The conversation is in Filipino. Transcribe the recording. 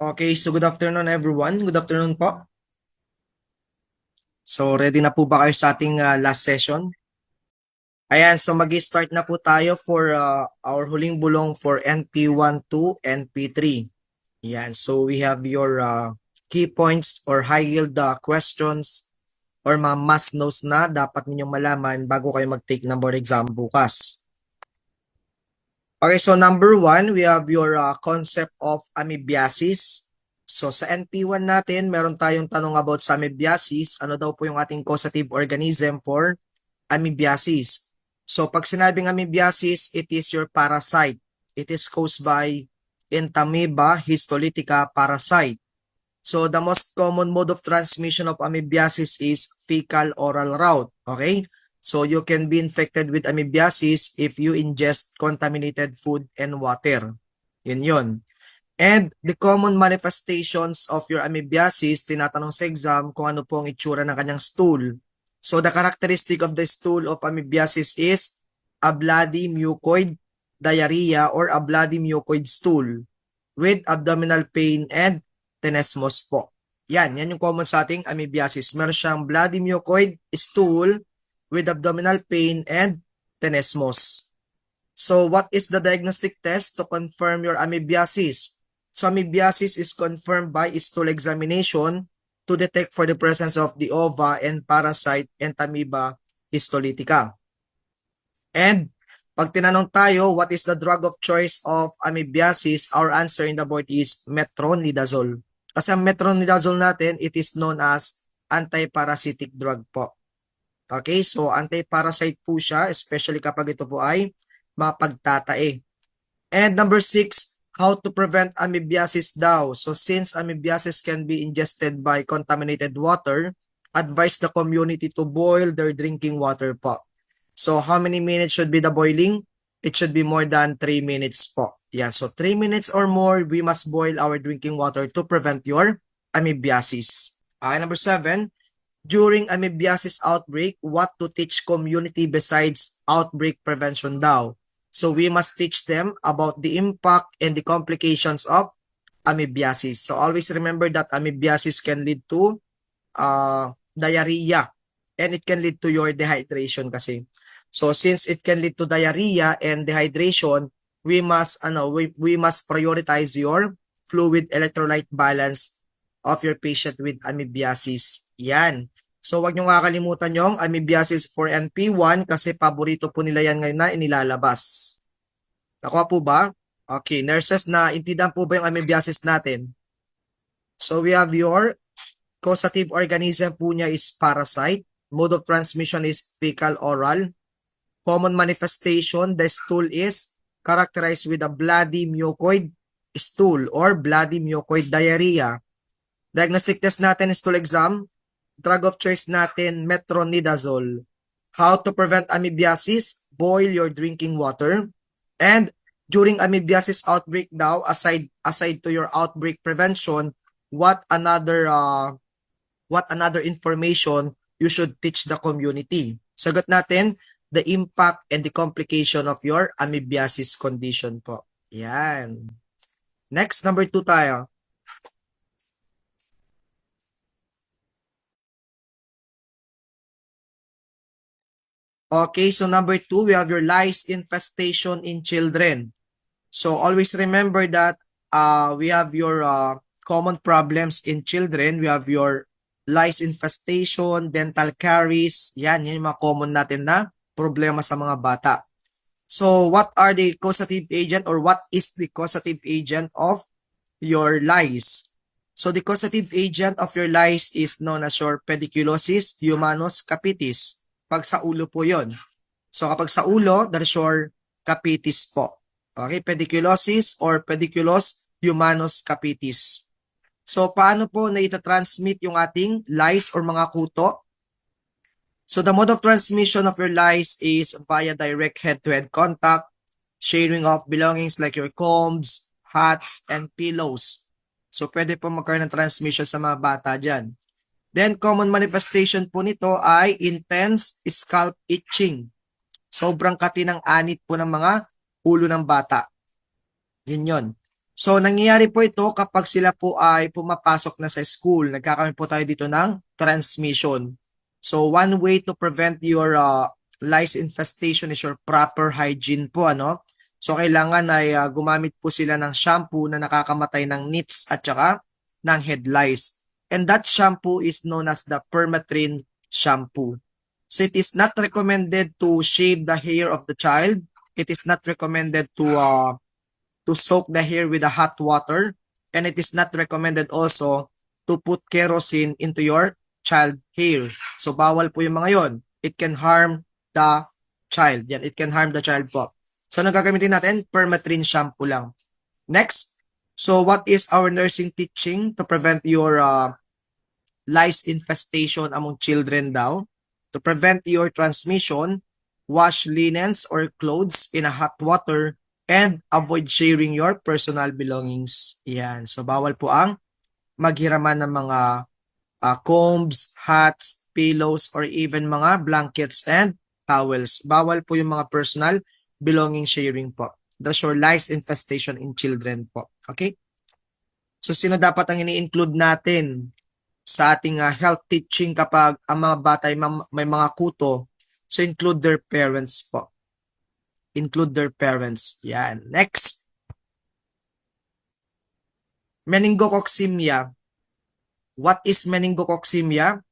Okay, so good afternoon everyone. Good afternoon po. So ready na po ba kayo sa ating last session? Ayan, so magi-start na po tayo for our huling bulong for NP1 to NP3. Ayan, so we have your key points or high yield questions or mga must knows na dapat ninyong malaman bago kayo mag-take ng board exam bukas. Okay, so number 1, we have your concept of amoebiasis. So sa NP1 natin, meron tayong tanong about sa amoebiasis. Ano daw po yung ating causative organism for amoebiasis? So pag sinabing amoebiasis, it is your parasite. It is caused by Entamoeba histolytica parasite. So the most common mode of transmission of amoebiasis is fecal-oral route. Okay? So you can be infected with amoebiasis if you ingest contaminated food and water. Yun. And the common manifestations of your amoebiasis, tinatanong sa exam kung ano po ang itsura ng kanyang stool. So the characteristic of the stool of amoebiasis is a bloody mucoid diarrhea or a bloody mucoid stool with abdominal pain and tenesmus po. Yan yung common sa ating amoebiasis. Meron siyang bloody mucoid stool with abdominal pain and tenesmus. So what is the diagnostic test to confirm your amoebiasis? So amoebiasis is confirmed by stool examination to detect for the presence of the ova and parasite Entamoeba histolytica. And pag tinanong tayo, what is the drug of choice of amoebiasis? Our answer in the board is metronidazole. Kasi ang metronidazole natin, it is known as antiparasitic drug po. Okay, so anti-parasite po siya, especially kapag ito po ay mapagtatae. And number 6, how to prevent amoebiasis daw. So since amoebiasis can be ingested by contaminated water, advise the community to boil their drinking water po. So how many minutes should be the boiling? It should be more than 3 minutes po. Yeah, so 3 minutes or more, we must boil our drinking water to prevent your amoebiasis. Okay, number 7, during amoebiasis outbreak, what to teach community besides outbreak prevention daw. So we must teach them about the impact and the complications of amoebiasis. So always remember that amoebiasis can lead to diarrhea and it can lead to your dehydration kasi. So since it can lead to diarrhea and dehydration, we must prioritize your fluid electrolyte balance of your patient with amoebiasis. Yan. So wag niyo kakalimutan yung amoebiasis for NP1 kasi paborito po nila yan ngayon na inilalabas. Nakuha po ba? Okay, nurses, na intindihan po ba yung amoebiasis natin? So we have your causative organism po niya is parasite. Mode of transmission is fecal-oral. Common manifestation, the stool is characterized with a bloody mucoid stool or bloody mucoid diarrhea. Diagnostic test natin is stool exam. Drug of choice natin, metronidazole. How to prevent amoebiasis? Boil your drinking water. And during amoebiasis outbreak daw, aside to your outbreak prevention, what another information you should teach the community? Sagot natin, the impact and the complication of your amoebiasis condition po. Yan. Next, number 2 tayo. Okay, so number 2, we have your lice infestation in children. So always remember that we have your common problems in children. We have your lice infestation, dental caries. Yan yung mga common natin na problema sa mga bata. So what are the causative agent or what is the causative agent of your lice? So the causative agent of your lice is known as your pediculosis humanus capitis. Pag sa ulo po yon. So kapag sa ulo, that is your capitis po. Okay, pediculosis or pediculus humanus capitis. So paano po na itatransmit yung ating lice or mga kuto? So the mode of transmission of your lice is via direct head-to-head contact, sharing of belongings like your combs, hats, and pillows. So pwede po magkaroon ng transmission sa mga bata dyan. Then common manifestation po nito ay intense scalp itching. Sobrang kati ng anit po ng mga ulo ng bata. Yun. So, nangyayari po ito kapag sila po ay pumapasok na sa school. Nagkakaroon po tayo dito ng transmission. So, one way to prevent your lice infestation is your proper hygiene po, ano? So, kailangan ay gumamit po sila ng shampoo na nakakamatay ng nits at saka ng head lice. And that shampoo is known as the Permethrin shampoo. So, it is not recommended to shave the hair of the child. It is not recommended to soak the hair with the hot water, and it is not recommended also to put kerosene into your child hair. So bawal po yung mga yon. It can harm the child. Yan, it can harm the child po. So anong gagamitin natin? Permethrin shampoo lang. Next, so what is our nursing teaching to prevent your lice infestation among children daw? To prevent your transmission, wash linens or clothes in a hot water and avoid sharing your personal belongings. Yan. So, bawal po ang maghiraman ng mga combs, hats, pillows, or even mga blankets and towels. Bawal po yung mga personal belonging sharing po. That's your lice infestation in children po. Okay? So, sino dapat ang ini-include natin sa ating health teaching kapag ang mga bata ay may mga kuto? So, include their parents po. Include their parents. Yan. Next. Meningococcemia. What is meningococcemia?